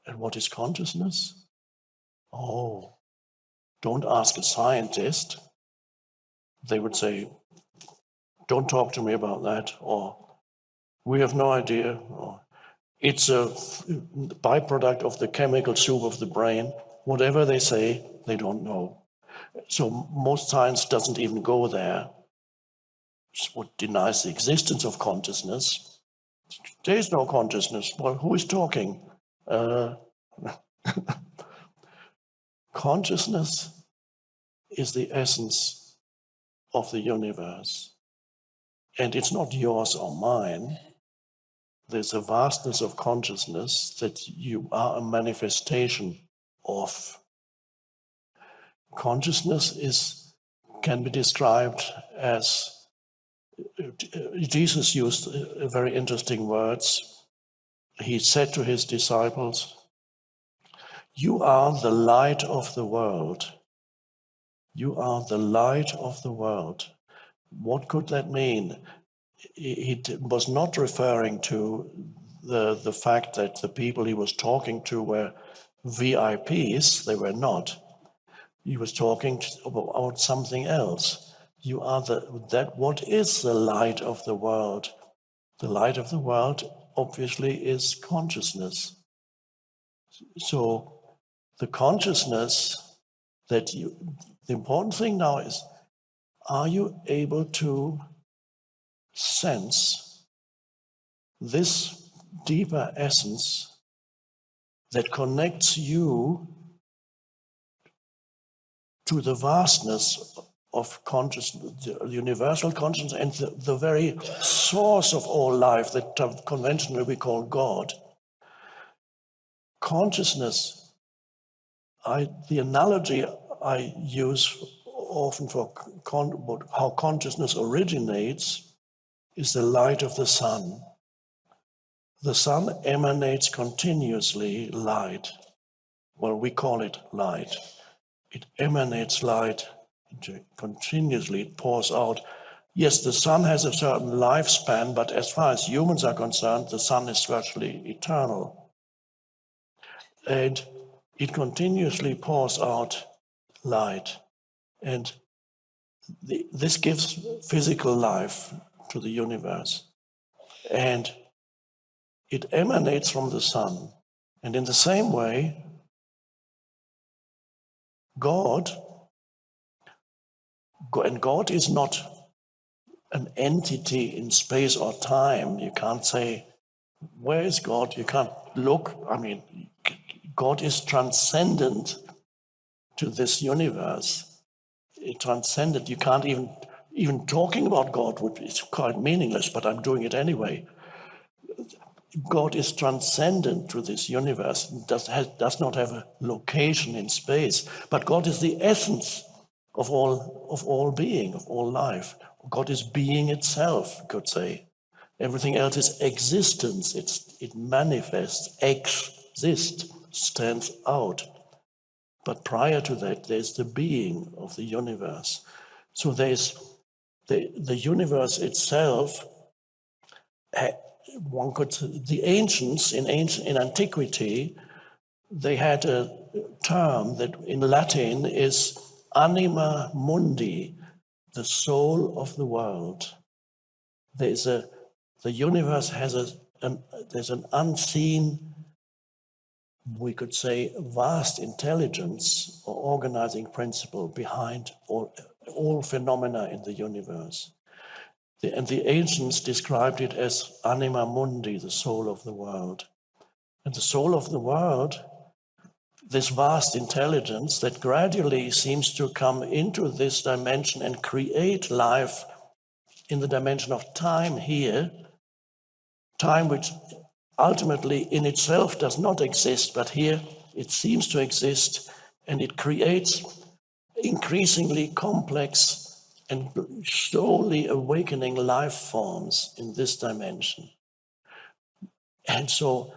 And what is consciousness? Oh, don't ask a scientist. They would say, don't talk to me about that, or we have no idea, or it's a byproduct of the chemical soup of the brain. Whatever they say, they don't know. So most science doesn't even go there. It's what denies the existence of consciousness. There is no consciousness. Well, who is talking? Consciousness is the essence of the universe. And it's not yours or mine. There's a vastness of consciousness that you are a manifestation of. Consciousness can be described as, Jesus used very interesting words. He said to his disciples, "You are the light of the world. You are the light of the world." What could that mean? He was not referring to the fact that the people he was talking to were VIPs. They were not. He was talking about something else. You are what is the light of the world? The light of the world obviously is consciousness. So the consciousness the important thing now is, are you able to sense this deeper essence that connects you to the vastness of consciousness, the universal consciousness, and the very source of all life that conventionally we call God? Consciousness, the analogy I use often for how consciousness originates is the light of the sun. The sun emanates continuously light. Well, we call it light. It emanates light continuously, it pours out. Yes, the sun has a certain lifespan, but as far as humans are concerned, the sun is virtually eternal. And it continuously pours out light. And this gives physical life to the universe. And it emanates from the sun. And in the same way, God is not an entity in space or time. You can't say, where is God? You can't look. I mean, God is transcendent to this universe. It transcendent. You can't even talking about God is quite meaningless, but I'm doing it anyway. God is transcendent to this universe, does not have a location in space, but God is the essence of all being, of all life. God is being itself, you could say. Everything else is existence. It manifests, exists, stands out. But prior to that, there's the being of the universe. So there's the universe itself. One could, the ancients in antiquity, they had a term that in Latin is anima mundi, the soul of the world. The universe has there's an unseen, we could say, vast intelligence or organizing principle behind all phenomena in the universe. And the ancients described it as anima mundi, the soul of the world. And the soul of the world, this vast intelligence that gradually seems to come into this dimension and create life in the dimension of time here, time which ultimately in itself does not exist, but here it seems to exist, and it creates increasingly complex and slowly awakening life forms in this dimension. And so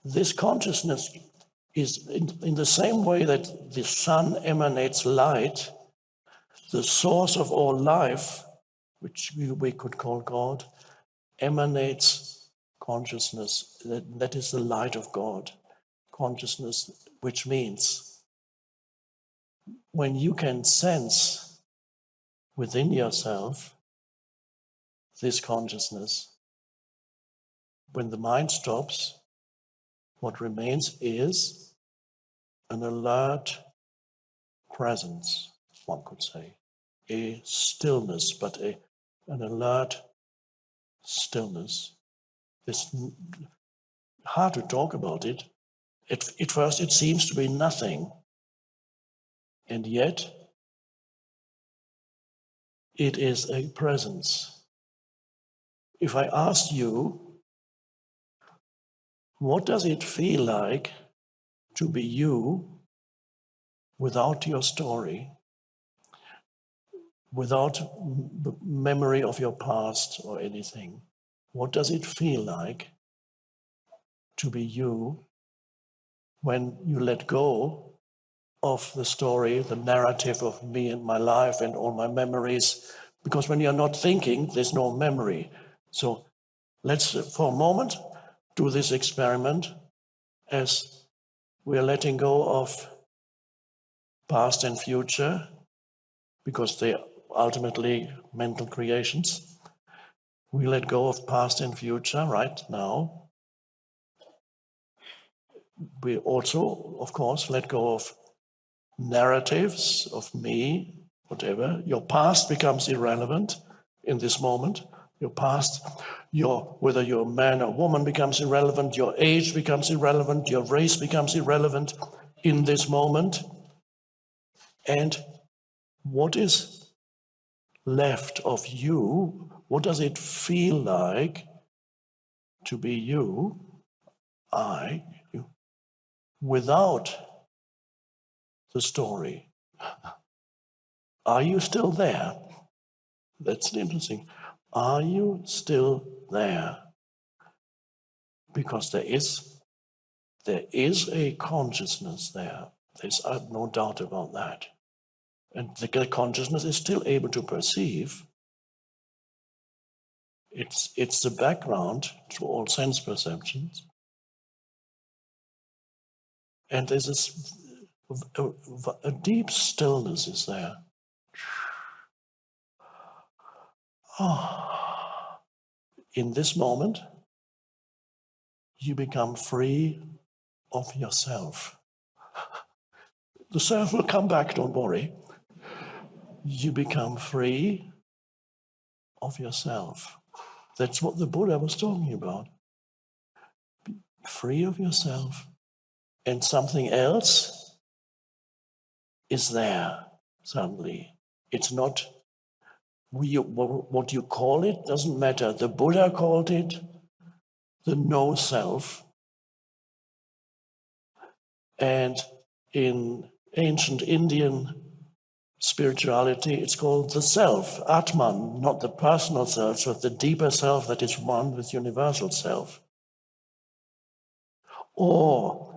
this consciousness is in the same way that the sun emanates light, the source of all life, which we could call God, emanates consciousness. That is the light of God. consciousness, which means when you can sense within yourself this consciousness, when the mind stops, what remains is an alert presence, one could say, a stillness, but an alert stillness. It's hard to talk about it. At first it seems to be nothing, and yet it is a presence. If I ask you, what does it feel like to be you without your story, without memory of your past or anything? What does it feel like to be you when you let go of the story, the narrative of me and my life and all my memories? Because when you're not thinking, there's no memory. So let's, for a moment, do this experiment as we are letting go of past and future, because they are ultimately mental creations. We let go of past and future right now. We also, of course, let go of narratives of me, whatever. Your past becomes irrelevant in this moment. Your past, whether you're a man or woman becomes irrelevant, your age becomes irrelevant, your race becomes irrelevant in this moment. And what is left of you? What does it feel like to be you, you, without the story? Are you still there? That's interesting. Are you still there? Because there is a consciousness there. There's no doubt about that. And the consciousness is still able to perceive. It's the background to all sense perceptions. And there's this a deep stillness is there. Oh. In this moment, you become free of yourself. The self will come back, don't worry. You become free of yourself. That's what the Buddha was talking about. Free of yourself. And something else is there suddenly. It's not what you call it, doesn't matter. The Buddha called it the no self. And in ancient Indian spirituality, it's called the self, Atman, not the personal self, but the deeper self that is one with universal self. Or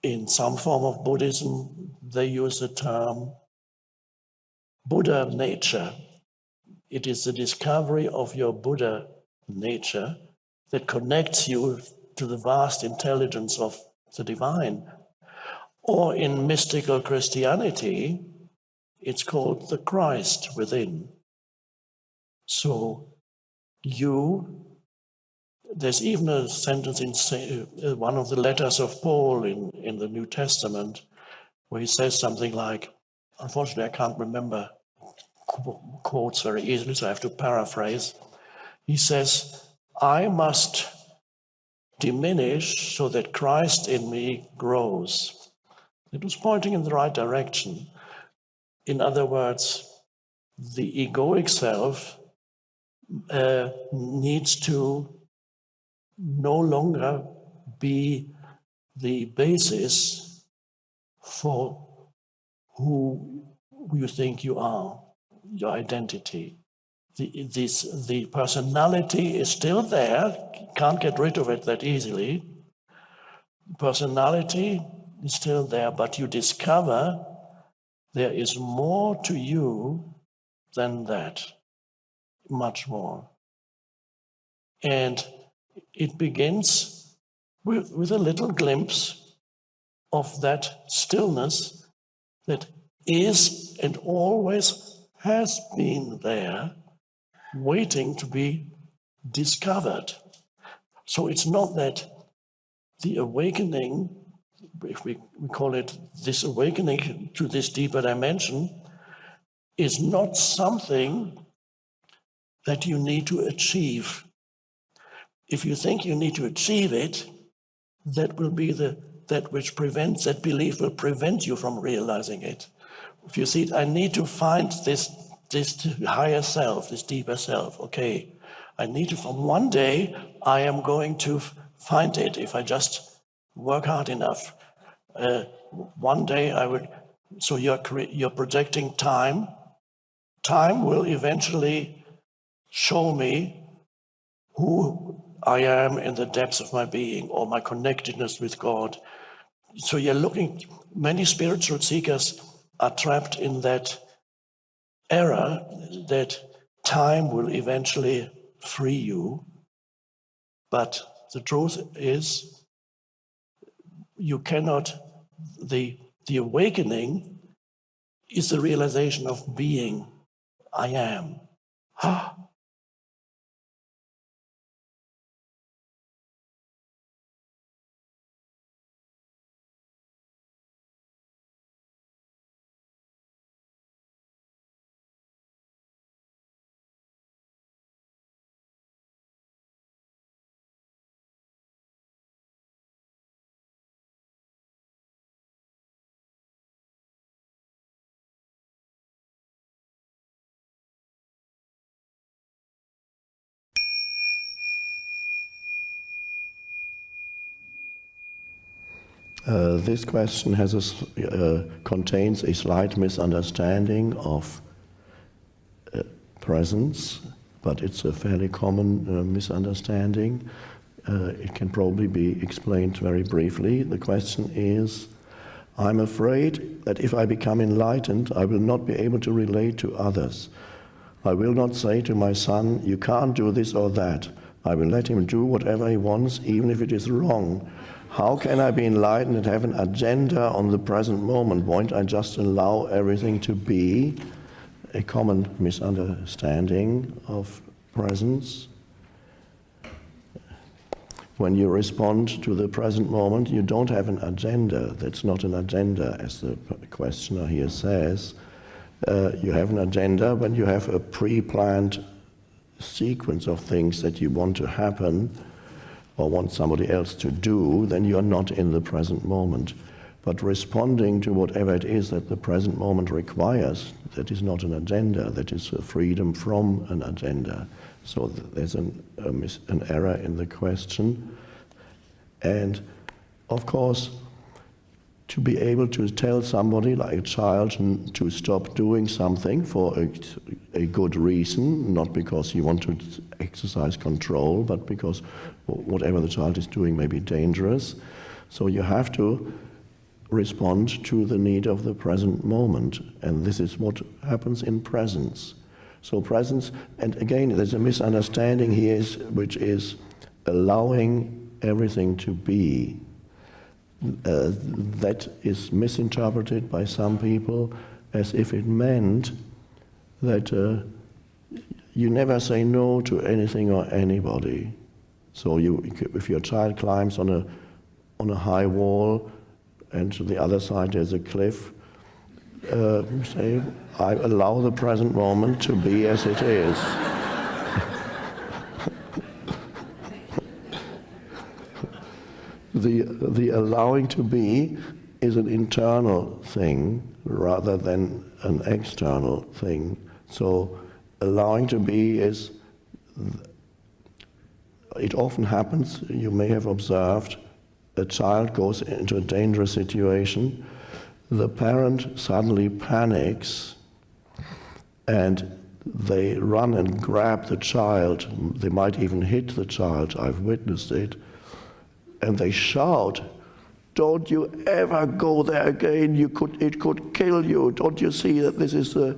in some form of Buddhism, they use the term Buddha nature. It is the discovery of your Buddha nature that connects you to the vast intelligence of the divine. Or in mystical Christianity, it's called the Christ within. So there's even a sentence in one of the letters of Paul in the New Testament where he says something like, unfortunately I can't remember quotes very easily, so I have to paraphrase. He says, I must diminish so that Christ in me grows. It was pointing in the right direction. In other words, the egoic self needs to no longer be the basis for who you think you are, your identity. The personality is still there, can't get rid of it that easily. Personality is still there, but you discover there is more to you than that, much more. And it begins with a little glimpse of that stillness that is and always has been there, waiting to be discovered. So it's not that the awakening, if we call it this awakening to this deeper dimension, is not something that you need to achieve. If you think you need to achieve it, that will be that which prevents, that belief will prevent you from realizing it. If you see, I need to find this higher self, this deeper self. Okay, I need to, from one day, I am going to find it if I just work hard enough. One day I would, so you're projecting time. Time will eventually show me who I am in the depths of my being or my connectedness with God. So you're looking, many spiritual seekers are trapped in that error that time will eventually free you. But the truth is, you cannot, the awakening is the realization of being. I am. This question contains a slight misunderstanding of presence, but it's a fairly common misunderstanding. It can probably be explained very briefly. The question is, I'm afraid that if I become enlightened, I will not be able to relate to others. I will not say to my son, you can't do this or that. I will let him do whatever he wants, even if it is wrong. How can I be enlightened and have an agenda on the present moment? Won't I just allow everything to be? A common misunderstanding of presence. When you respond to the present moment, you don't have an agenda. That's not an agenda, as the questioner here says. You have an agenda when you have a pre-planned sequence of things that you want to happen or want somebody else to do, then you are not in the present moment. But responding to whatever it is that the present moment requires, that is not an agenda, that is a freedom from an agenda. So there's an error in the question. And of course, to be able to tell somebody like a child to stop doing something for a good reason, not because you want to exercise control, but because whatever the child is doing may be dangerous. So you have to respond to the need of the present moment, and this is what happens in presence. So presence, and again, there's a misunderstanding here, which is allowing everything to be. That is misinterpreted by some people as if it meant that you never say no to anything or anybody. So if your child climbs on a high wall and to the other side there's a cliff, say, I allow the present moment to be as it is. The allowing to be is an internal thing rather than an external thing. So allowing to be is, it often happens, you may have observed, a child goes into a dangerous situation, the parent suddenly panics and they run and grab the child. They might even hit the child, I've witnessed it. And they shout, don't you ever go there again, it could kill you. Don't you see that this is a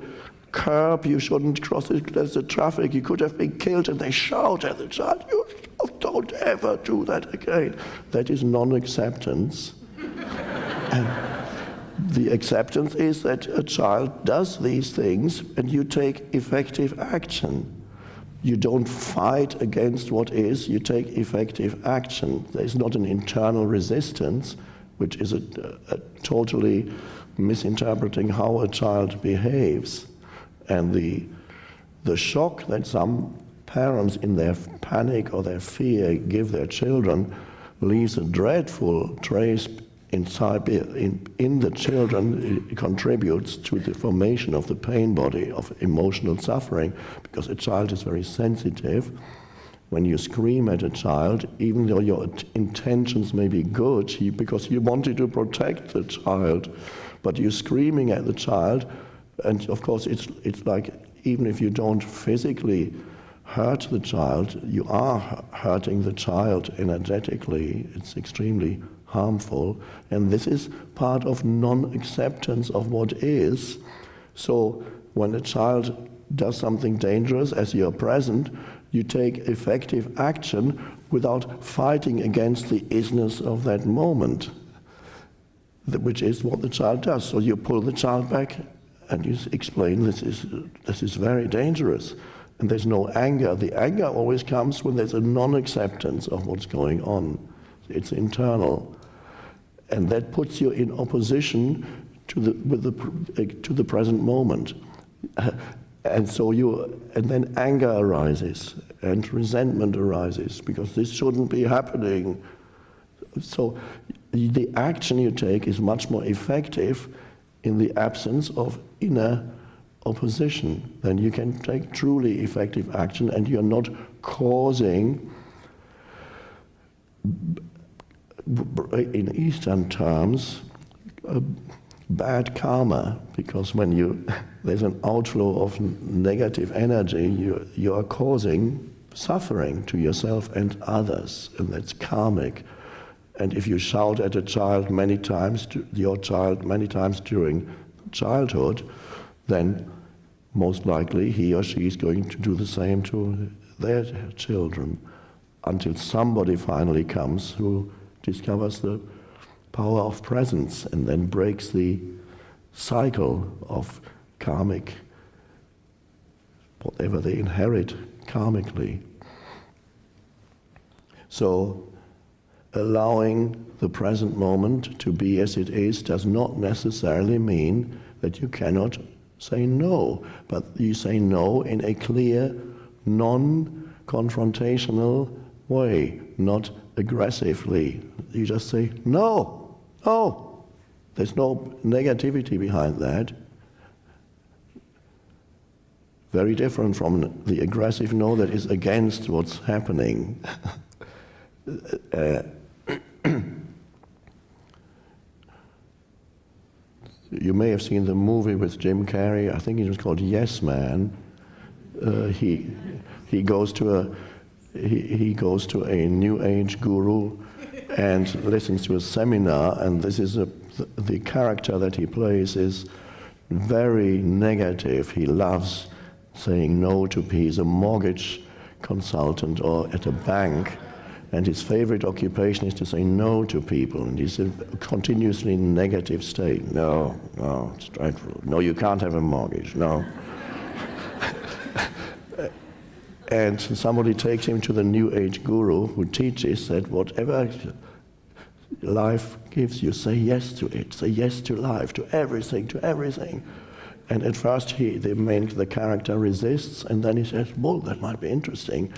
curb, you shouldn't cross it, there's the traffic, you could have been killed. And they shout at the child, you don't ever do that again. That is non-acceptance. The acceptance is that a child does these things and you take effective action. You don't fight against what is, you take effective action. There's not an internal resistance, which is a totally misinterpreting how a child behaves. And the shock that some parents in their panic or their fear give their children leaves a dreadful trace inside in the children. It contributes to the formation of the pain body, of emotional suffering, because a child is very sensitive. When you scream at a child, even though your intentions may be good, because you wanted to protect the child, but you're screaming at the child, and of course it's like, even if you don't physically hurt the child, you are hurting the child energetically. It's extremely harmful, and this is part of non-acceptance of what is. So when a child does something dangerous, as you're present, you take effective action without fighting against the isness of that moment, which is what the child does. So you pull the child back and you explain, this is very dangerous. And there's no anger. The anger always comes when there's a non-acceptance of what's going on. It's internal. And that puts you in opposition to the present moment. And then anger arises and resentment arises, because this shouldn't be happening. So the action you take is much more effective in the absence of inner opposition. Then you can take truly effective action, and you're not causing, in Eastern terms, bad karma, because when there's an outflow of negative energy, you are causing suffering to yourself and others, and that's karmic. And if you shout at a child many times, your child many times during childhood, then most likely he or she is going to do the same to their children, until somebody finally comes who discovers the power of presence and then breaks the cycle of karmic, whatever they inherit karmically. So allowing the present moment to be as it is does not necessarily mean that you cannot say no, but you say no in a clear, non-confrontational way, not aggressively. You just say, no, no. There's no negativity behind that. Very different from the aggressive no that is against what's happening. You may have seen the movie with Jim Carrey. I think it was called Yes Man. He goes to a New Age guru and listens to a seminar, and this is the character that he plays is very negative. He loves saying no to people. He's a mortgage consultant or at a bank, and his favorite occupation is to say no to people, and he's a continuously negative state. No, it's dreadful. No, you can't have a mortgage, no. And somebody takes him to the New Age guru who teaches that whatever life gives you, say yes to it, say yes to life, to everything, to everything. And at first the character resists, and then he says, well, that might be interesting.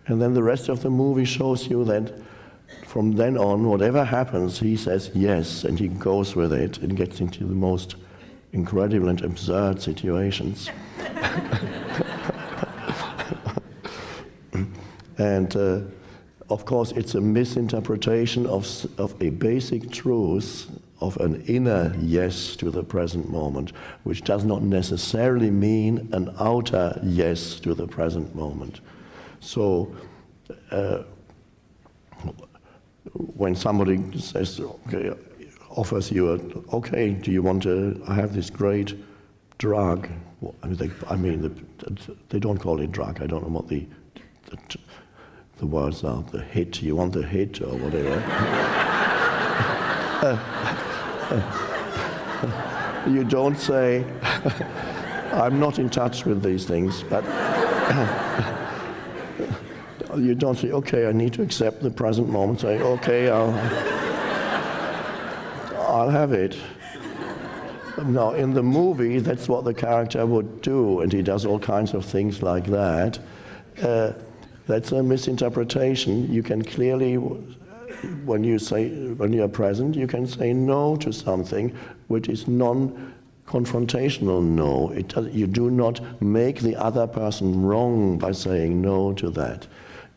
And then the rest of the movie shows you that from then on, whatever happens, he says yes, and he goes with it and gets into the most incredible and absurd situations. And of course, it's a misinterpretation of a basic truth of an inner yes to the present moment, which does not necessarily mean an outer yes to the present moment. So when somebody says, okay, offers you do you want to have this great drug? Well, they don't call it drug. I don't know what the words are. The hit. You want the hit or whatever. You don't say, I'm not in touch with these things, but you don't say, okay, I need to accept the present moment. Say, okay, I'll have it. Now, in the movie, that's what the character would do, and he does all kinds of things like that. That's a misinterpretation. You can clearly, when you're present, you can say no to something which is non-confrontational no. You do not make the other person wrong by saying no to that.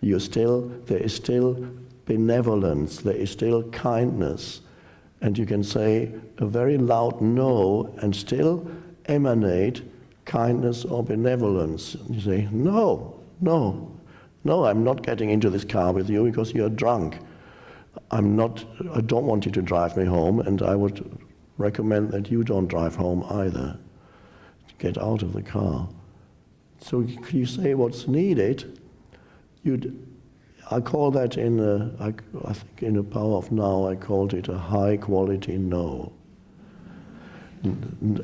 There is still benevolence, there is still kindness. And you can say a very loud no and still emanate kindness or benevolence. You say, no, I'm not getting into this car with you because you're drunk. I don't want you to drive me home, and I would recommend that you don't drive home either. Get out of the car. So you say what's needed. I call that I think in the Power of Now, I called it a high quality no,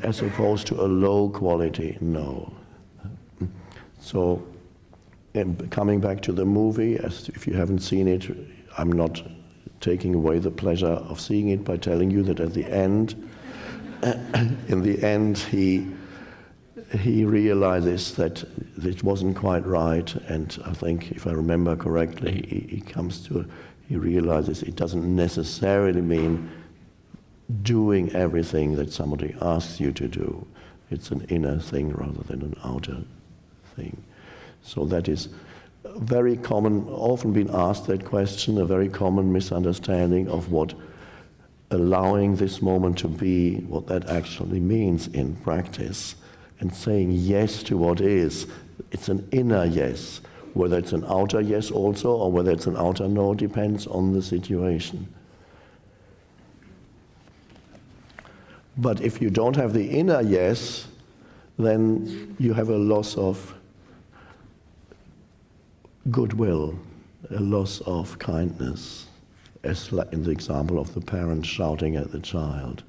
as opposed to a low quality no. So, coming back to the movie, if you haven't seen it, I'm not taking away the pleasure of seeing it by telling you that at the end, in the end, he realizes that it wasn't quite right, and I think, if I remember correctly, he realizes it doesn't necessarily mean doing everything that somebody asks you to do. It's an inner thing rather than an outer thing. So that is very common, often been asked that question, a very common misunderstanding of what allowing this moment to be, what that actually means in practice. And saying yes to what is. It's an inner yes. Whether it's an outer yes also, or whether it's an outer no, depends on the situation. But if you don't have the inner yes, then you have a loss of goodwill, a loss of kindness, as in the example of the parent shouting at the child.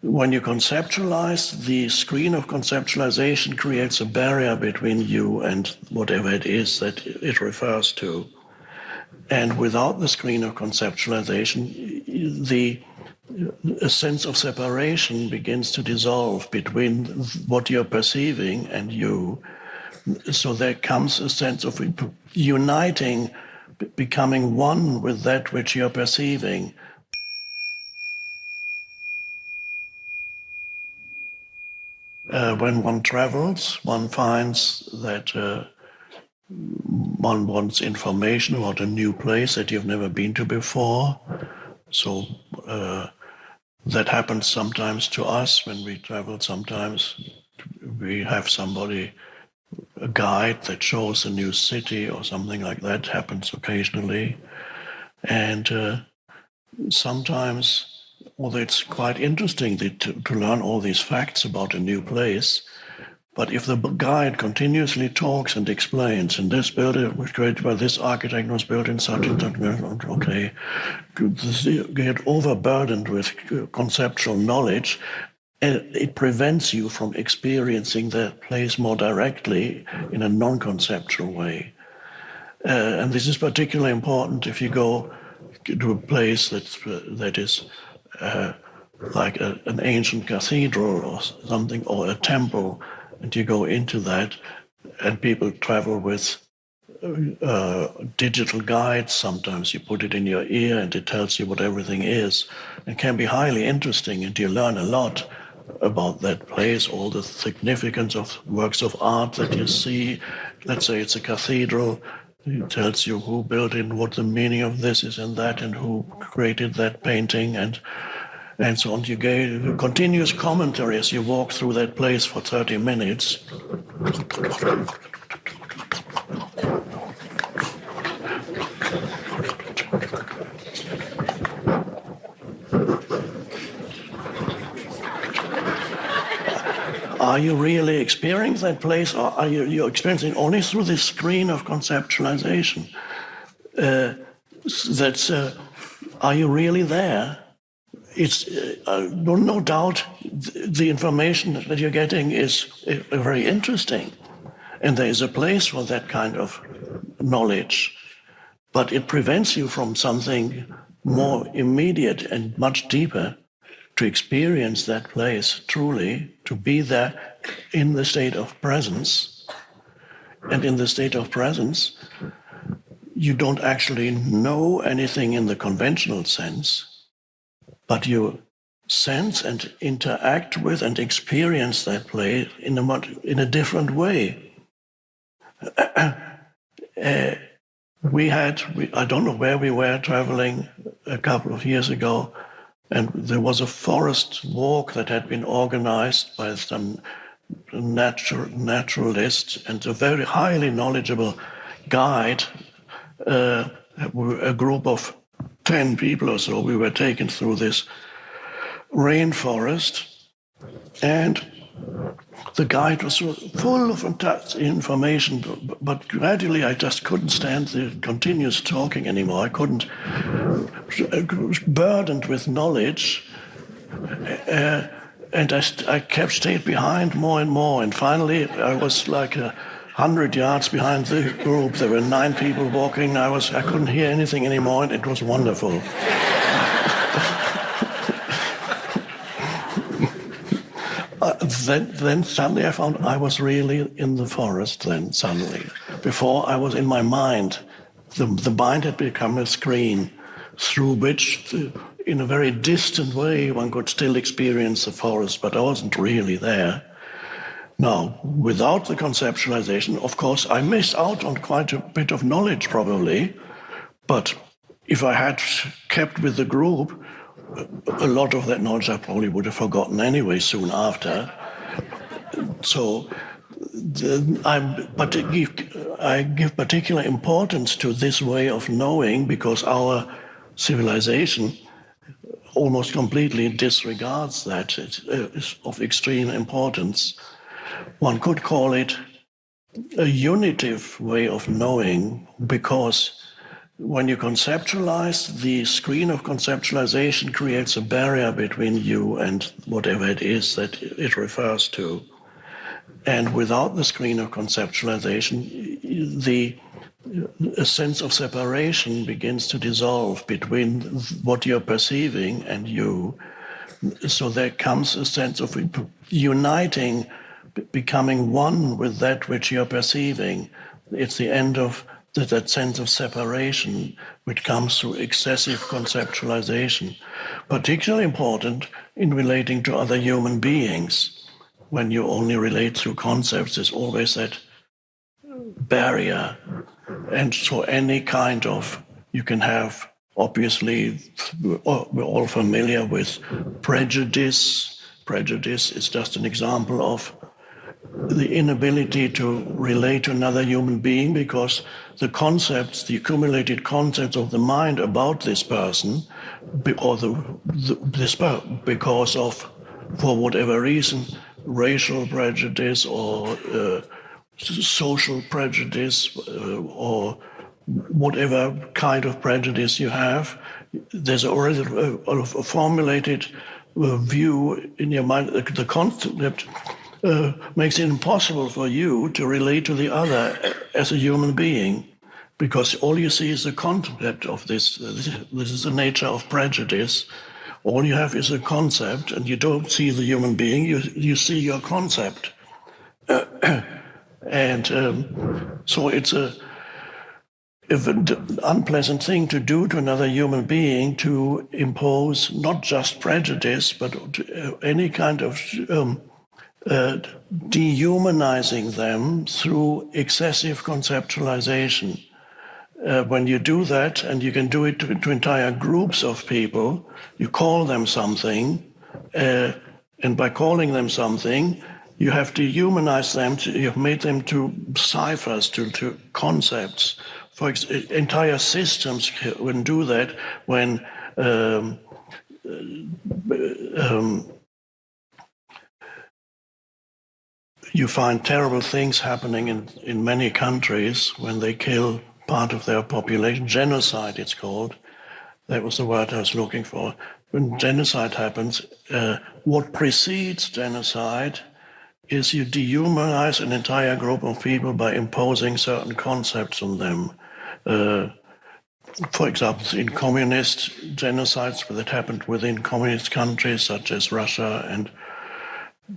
When you conceptualize, the screen of conceptualization creates a barrier between you and whatever it is that it refers to. And without the screen of conceptualization, a sense of separation begins to dissolve between what you're perceiving and you. So there comes a sense of uniting, becoming one with that which you're perceiving. When one travels, one finds that one wants information about a new place that you've never been to before. So that happens sometimes to us when we travel. Sometimes we have somebody, a guide that shows a new city or something like that, happens occasionally. And sometimes, although it's quite interesting to learn all these facts about a new place, but if the guide continuously talks and explains, and this building was created by this architect, was built in such and such, okay, you get overburdened with conceptual knowledge, and it prevents you from experiencing that place more directly in a non-conceptual way. And this is particularly important if you go to a place that is like an ancient cathedral or something, or a temple, and you go into that, and people travel with digital guides. Sometimes you put it in your ear and it tells you what everything is. It can be highly interesting, and you learn a lot about that place, all the significance of works of art that you see. Let's say it's a cathedral. It tells you who built it, what the meaning of this is and that, and who created that painting, and so on. You get continuous commentary as you walk through that place for 30 minutes. are you really experiencing that place, or are you experiencing only through this screen of conceptualization? Are you really there? It's no doubt the information that you're getting is very interesting, and there is a place for that kind of knowledge, but it prevents you from something more immediate and much deeper, to experience that place truly, to be there in the state of presence. And in the state of presence, you don't actually know anything in the conventional sense, but you sense and interact with and experience that place in a different way. I don't know where we were traveling a couple of years ago, and there was a forest walk that had been organized by some naturalist and a very highly knowledgeable guide. A group of 10 people or so, we were taken through this rainforest, and the guide was full of information, but gradually I just couldn't stand the continuous talking anymore. I couldn't, burdened with knowledge, and I stayed behind more and more, and finally I was like 100 yards behind the group. There were 9 people walking. I couldn't hear anything anymore, and it was wonderful. Then suddenly I found I was really in the forest then, suddenly. Before I was in my mind. The mind had become a screen through which, in a very distant way, one could still experience the forest, but I wasn't really there. Now, without the conceptualization, of course, I missed out on quite a bit of knowledge, probably, but if I had kept with the group, a lot of that knowledge I probably would have forgotten anyway soon after. So I give particular importance to this way of knowing, because our civilization almost completely disregards that. It's of extreme importance. One could call it a unitive way of knowing, because when you conceptualize, the screen of conceptualization creates a barrier between you and whatever it is that it refers to. And without the screen of conceptualization, a sense of separation begins to dissolve between what you're perceiving and you. So there comes a sense of uniting, becoming one with that which you're perceiving. It's the end of that sense of separation, which comes through excessive conceptualization, particularly important in relating to other human beings. When you only relate through concepts, there's always that barrier. And so any kind of, you can have, obviously, we're all familiar with prejudice. Prejudice is just an example of the inability to relate to another human being, because the concepts, the accumulated concepts of the mind about this person, or because of, for whatever reason, racial prejudice or social prejudice or whatever kind of prejudice you have, there's already a formulated view in your mind. The concept makes it impossible for you to relate to the other as a human being, because all you see is the concept of this. This is the nature of prejudice. All you have is a concept, and you don't see the human being, you see your concept. And so it's an unpleasant thing to do to another human being, to impose not just prejudice, but any kind of dehumanizing them through excessive conceptualization. When you do that, and you can do it to entire groups of people, you call them something, and by calling them something, you have dehumanized them, you've made them to ciphers, to concepts. For entire systems can do that when You find terrible things happening in many countries when they kill part of their population. Genocide, it's called. That was the word I was looking for. When genocide happens, what precedes genocide is you dehumanize an entire group of people by imposing certain concepts on them. For example, in communist genocides that happened within communist countries such as Russia and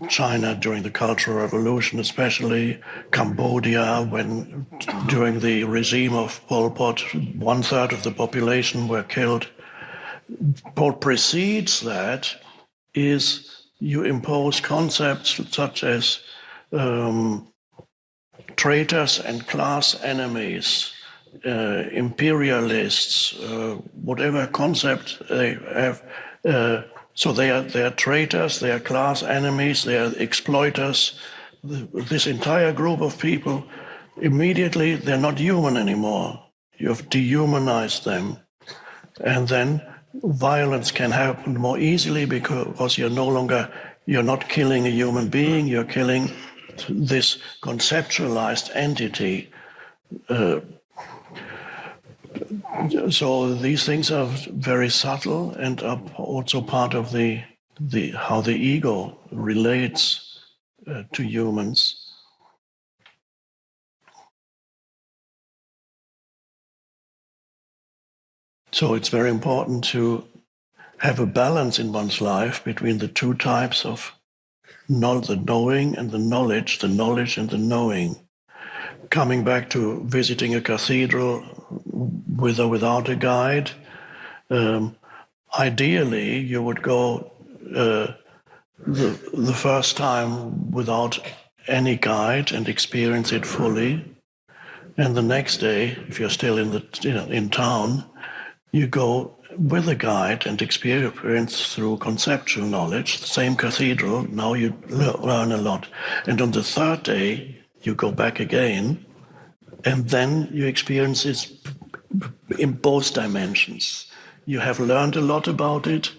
China during the Cultural Revolution, especially Cambodia, when during the regime of Pol Pot, 1/3 of the population were killed. What precedes that is you impose concepts such as traitors and class enemies, imperialists, whatever concept they have. So they are traitors, they are class enemies, they are exploiters. This entire group of people, immediately they're not human anymore. You have dehumanized them. And then violence can happen more easily because you're not killing a human being, you're killing this conceptualized entity. So these things are very subtle and are also part of the how the ego relates to humans. So it's very important to have a balance in one's life between the two types of the knowing and the knowledge and the knowing. Coming back to visiting a cathedral with or without a guide, ideally you would go the first time without any guide and experience it fully, and the next day, if you're still in town, you go with a guide and experience through conceptual knowledge, the same cathedral. Now you learn a lot, and on the third day you go back again, and then you experience it in both dimensions. You have learned a lot about it,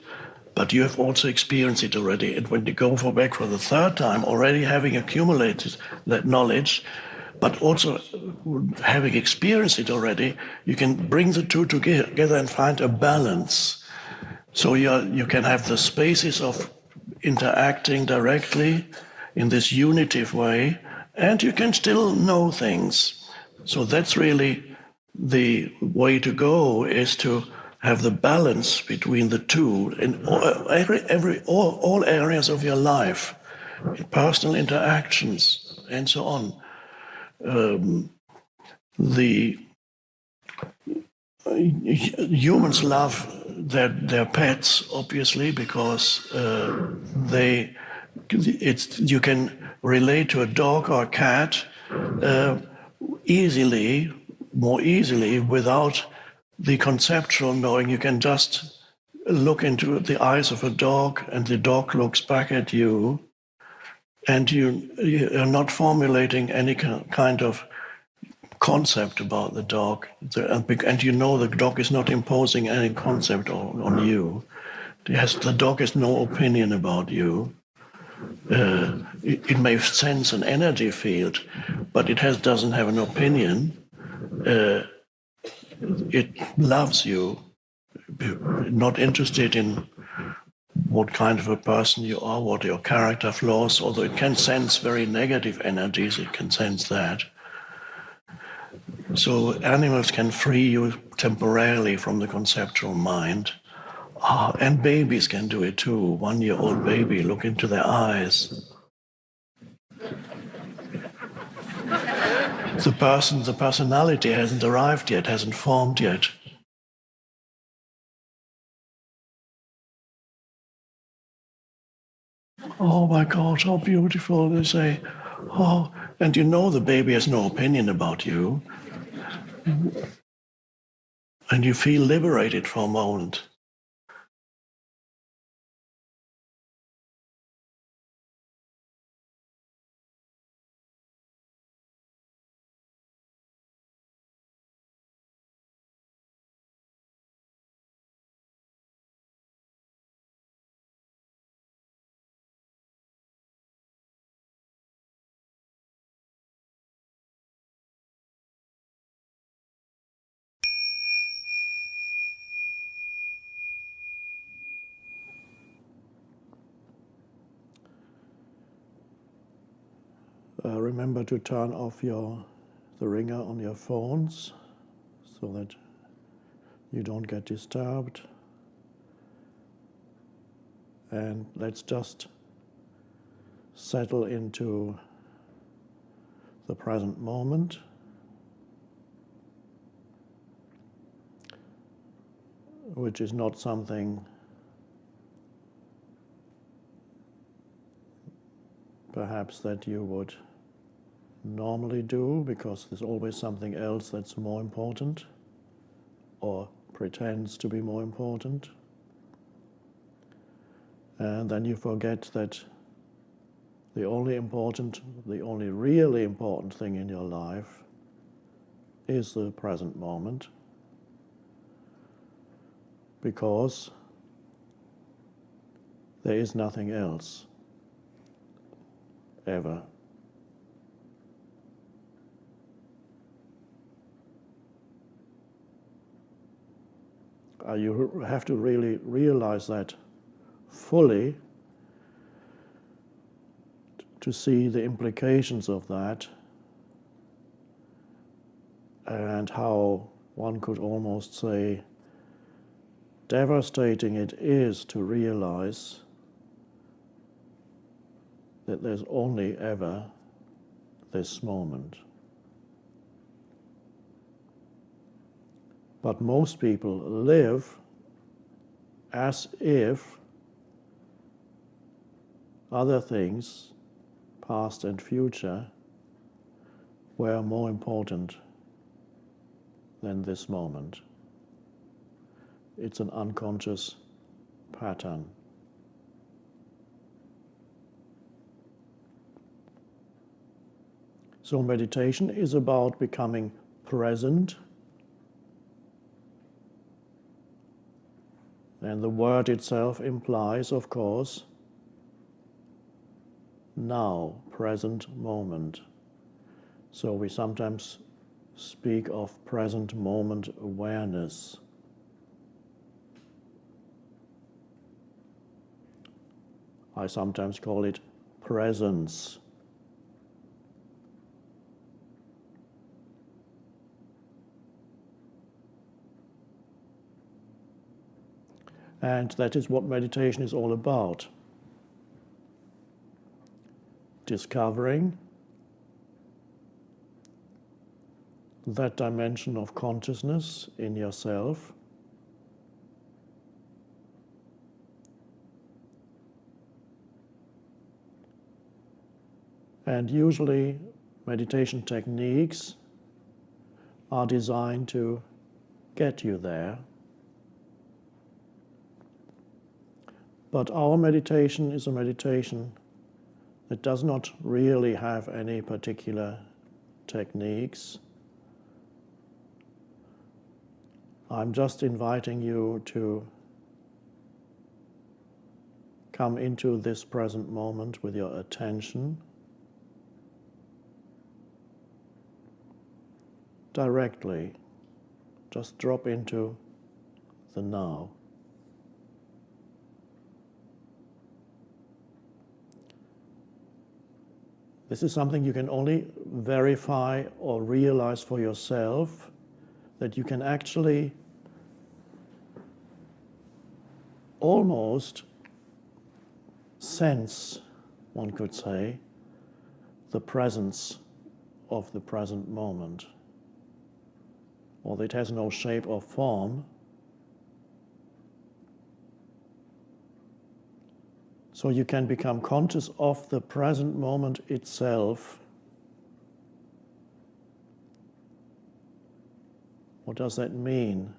but you have also experienced it already. And when you go back for the third time, already having accumulated that knowledge, but also having experienced it already, you can bring the two together and find a balance. So you can have the spaces of interacting directly in this unitive way, and you can still know things. So that's really the way to go, is to have the balance between the two in all areas of your life, in personal interactions and so on. The humans love their pets, obviously, because you can relate to a dog or a cat more easily without the conceptual knowing. You can just look into the eyes of a dog and the dog looks back at you, and you're not formulating any kind of concept about the dog, and you know the dog is not imposing any concept on you. The dog has no opinion about you. It may sense an energy field, but it doesn't have an opinion. It loves you, not interested in what kind of a person you are, what your character flaws, although it can sense very negative energies, it can sense that. So animals can free you temporarily from the conceptual mind. And babies can do it too. 1-year-old baby, look into their eyes. The personality hasn't arrived yet, hasn't formed yet. Oh my God, how beautiful, they say. Oh, and you know the baby has no opinion about you. And you feel liberated for a moment. Remember to turn off the ringer on your phones so that you don't get disturbed. And let's just settle into the present moment. Which is not something perhaps that you would normally do, because there's always something else that's more important or pretends to be more important. And then you forget that the only really important thing in your life is the present moment, because there is nothing else ever. You have to really realize that fully to see the implications of that and how one could almost say devastating it is to realize that there's only ever this moment. But most people live as if other things, past and future, were more important than this moment. It's an unconscious pattern. So meditation is about becoming present. And the word itself implies, of course, now, present moment. So we sometimes speak of present moment awareness. I sometimes call it presence. And that is what meditation is all about. Discovering that dimension of consciousness in yourself, and usually meditation techniques are designed to get you there. But our meditation is a meditation that does not really have any particular techniques. I'm just inviting you to come into this present moment with your attention directly. Just drop into the now. This is something you can only verify or realize for yourself, that you can actually almost sense, one could say, the presence of the present moment. Although it has no shape or form, so you can become conscious of the present moment itself. What does that mean?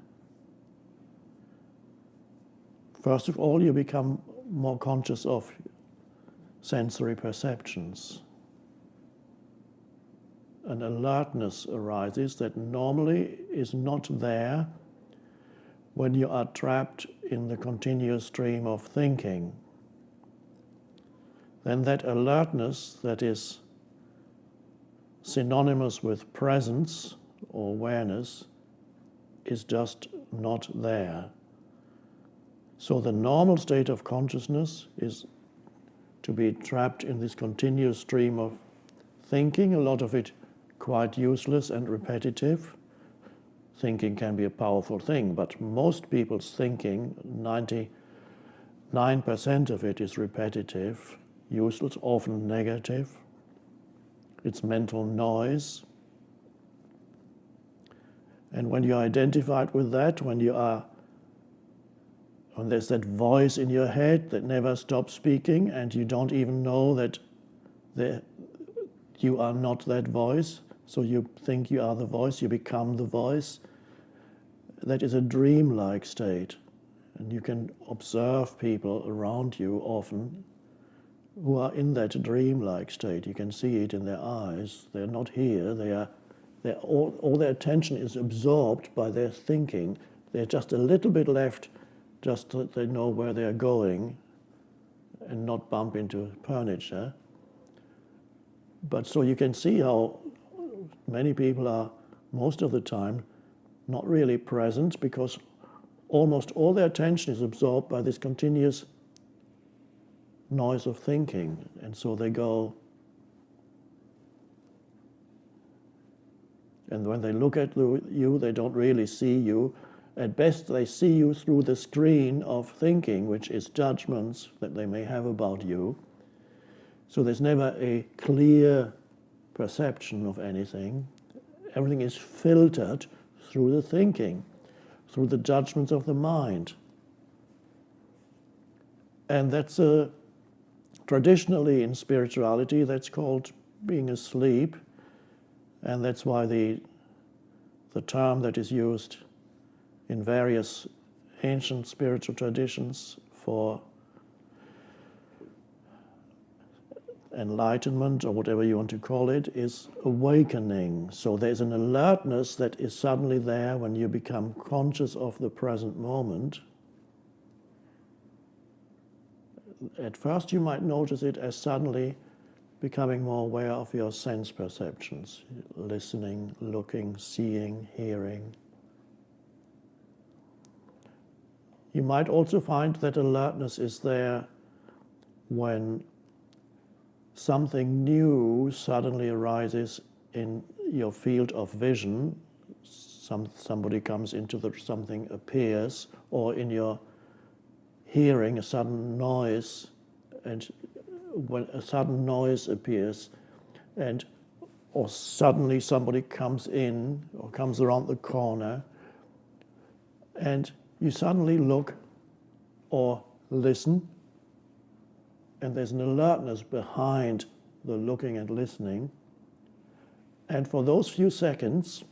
First of all, you become more conscious of sensory perceptions. An alertness arises that normally is not there when you are trapped in the continuous stream of thinking. Then that alertness that is synonymous with presence or awareness is just not there. So the normal state of consciousness is to be trapped in this continuous stream of thinking, a lot of it quite useless and repetitive. Thinking can be a powerful thing, but most people's thinking, 99% of it is repetitive, useless, often negative. It's mental noise. And when you're identified with that, when there's that voice in your head that never stops speaking, and you don't even know that you are not that voice, so you think you are the voice, you become the voice, that is a dreamlike state. And you can observe people around you often who are in that dreamlike state. You can see it in their eyes. They're not here. All their attention is absorbed by their thinking. There's just a little bit left, just that they know where they're going and not bump into furniture. But so you can see how many people are, most of the time, not really present, because almost all their attention is absorbed by this continuous noise of thinking. And so they go, and when they look at you, they don't really see you. At best, they see you through the screen of thinking, which is judgments that they may have about you. So there's never a clear perception of anything. Everything is filtered through the thinking, through the judgments of the mind. And that's traditionally in spirituality, that's called being asleep. And that's why the term that is used in various ancient spiritual traditions for enlightenment, or whatever you want to call it, is awakening. So there's an alertness that is suddenly there when you become conscious of the present moment. At first you might notice it as suddenly becoming more aware of your sense perceptions, listening, looking, seeing, hearing. You might also find that alertness is there when something new suddenly arises in your field of vision. Somebody comes into something appears, or in your hearing, a sudden noise, and when a sudden noise appears, or suddenly somebody comes in or comes around the corner, and you suddenly look or listen, and there's an alertness behind the looking and listening. And for those few seconds,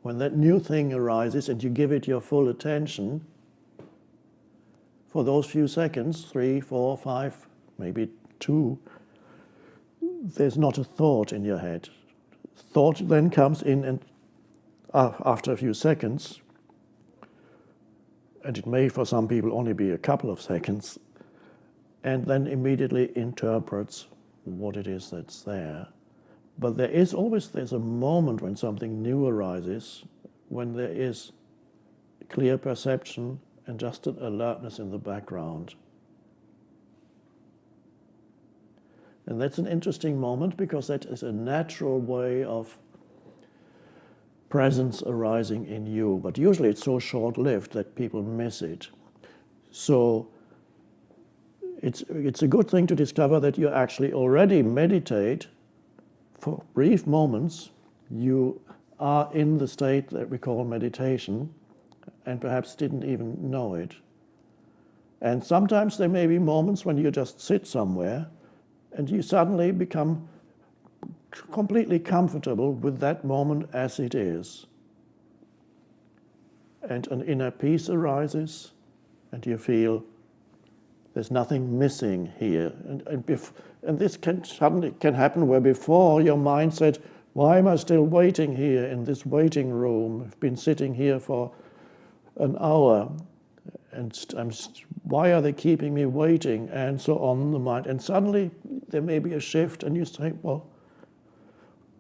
when that new thing arises and you give it your full attention, for those few seconds, 3, 4, 5, maybe 2, there's not a thought in your head. Thought then comes in, and after a few seconds, and it may for some people only be a couple of seconds, and then immediately interprets what it is that's there. But there's a moment when something new arises, when there is clear perception and just an alertness in the background. And that's an interesting moment, because that is a natural way of presence arising in you. But usually it's so short-lived that people miss it. So it's a good thing to discover that you actually already meditate for brief moments. You are in the state that we call meditation, and perhaps didn't even know it. And sometimes there may be moments when you just sit somewhere and you suddenly become completely comfortable with that moment as it is. And an inner peace arises, and you feel there's nothing missing here. And this can happen where before your mind said, why am I still waiting here in this waiting room? I've been sitting here for an hour, and why are they keeping me waiting? And so on the mind. And suddenly there may be a shift, and you say, well,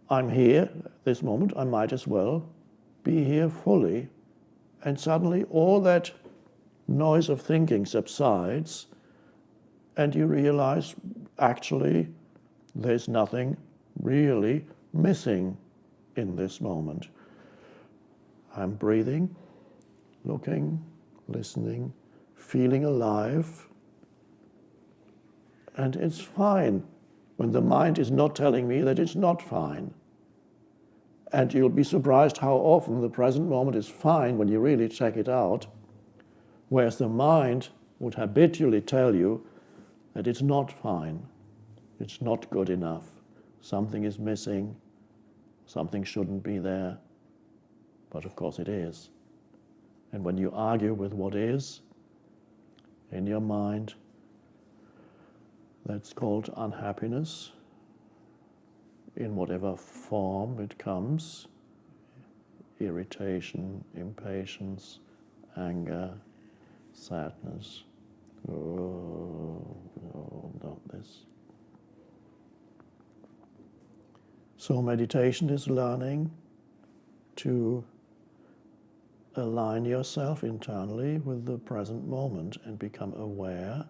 I'm here at this moment, I might as well be here fully. And suddenly all that noise of thinking subsides, and you realize, actually, There's nothing really missing in this moment. I'm breathing, looking, listening, feeling alive, and it's fine when the mind is not telling me that it's not fine. And you'll be surprised how often the present moment is fine when you really check it out, whereas the mind would habitually tell you that it's not fine, it's not good enough, something is missing, something shouldn't be there, but of course it is. And when you argue with what is in your mind, that's called unhappiness, in whatever form it comes: irritation, impatience, anger, sadness. Oh, no, not this. So meditation is learning to align yourself internally with the present moment and become aware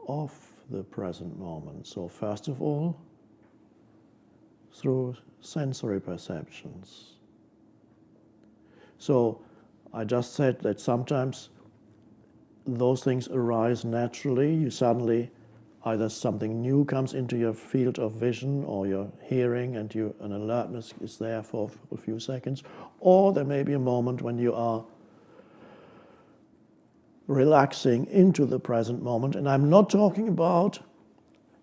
of the present moment. So first of all, through sensory perceptions. So I just said that sometimes those things arise naturally. You suddenly, either something new comes into your field of vision or your hearing, and an alertness is there for a few seconds, or there may be a moment when you are relaxing into the present moment. And I'm not talking about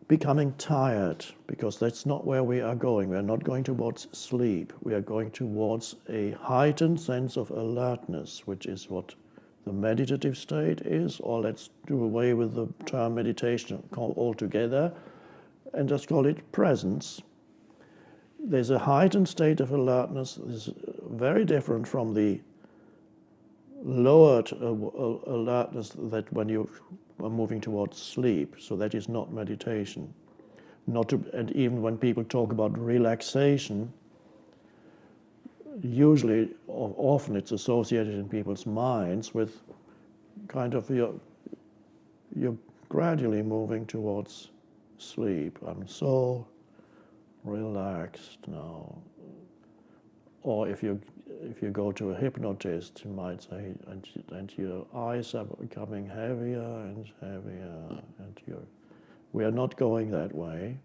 becoming tired, because that's not where we are going. We are not going towards sleep. We are going towards a heightened sense of alertness, which is what the meditative state is. Or let's do away with the term meditation altogether and just call it presence. There's a heightened state of alertness that is very different from the lowered alertness that when you are moving towards sleep. So that is not meditation. And even when people talk about relaxation, usually or often it's associated in people's minds with kind of you're gradually moving towards sleep. I'm so relaxed now. Or if you go to a hypnotist, you might say, and your eyes are becoming heavier and heavier, and we are not going that way.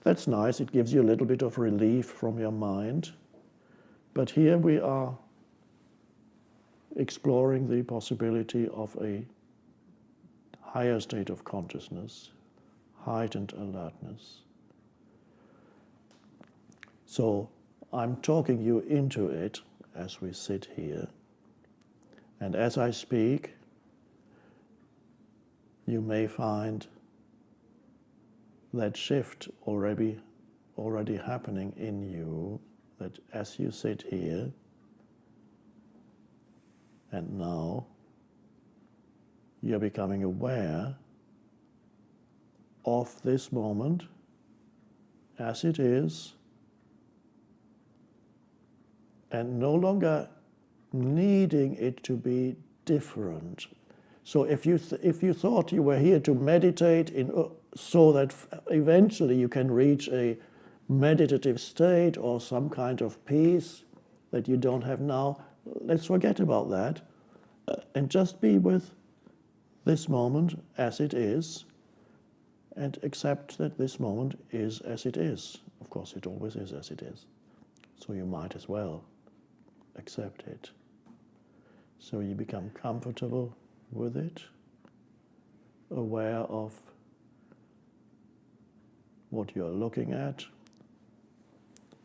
That's nice, it gives you a little bit of relief from your mind. But here we are exploring the possibility of a higher state of consciousness, heightened alertness. So I'm talking you into it as we sit here. And as I speak, you may find that shift already happening in you, that as you sit here and now, you're becoming aware of this moment as it is, and no longer needing it to be different. So if you thought you were here to meditate so that eventually you can reach a meditative state or some kind of peace that you don't have now, let's forget about that and just be with this moment as it is, and accept that this moment is as it is. Of course, it always is as it is. So you might as well accept it. So you become comfortable with it, aware of what you're looking at.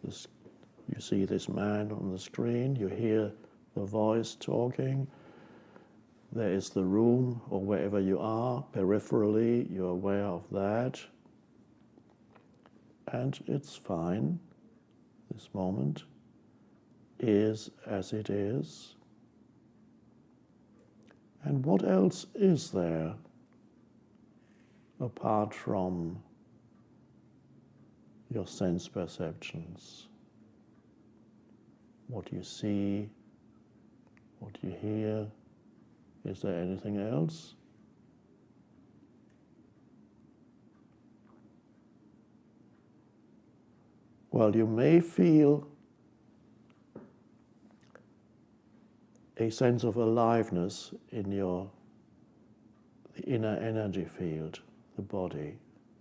You see this man on the screen, you hear the voice talking. There is the room, or wherever you are, peripherally, you're aware of that. And it's fine. This moment is as it is. And what else is there apart from your sense perceptions? What you see, what you hear. Is there anything else? Well, you may feel a sense of aliveness in the inner energy field, the body.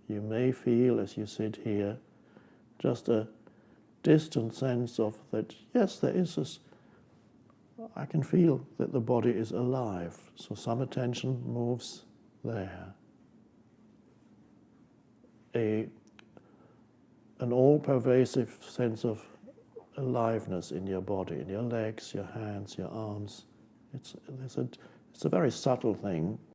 You may feel, as you sit here, just a distant sense of that, yes, there is this, I can feel that the body is alive, so some attention moves there. An all-pervasive sense of aliveness in your body, in your legs, your hands, your arms. It's a very subtle thing,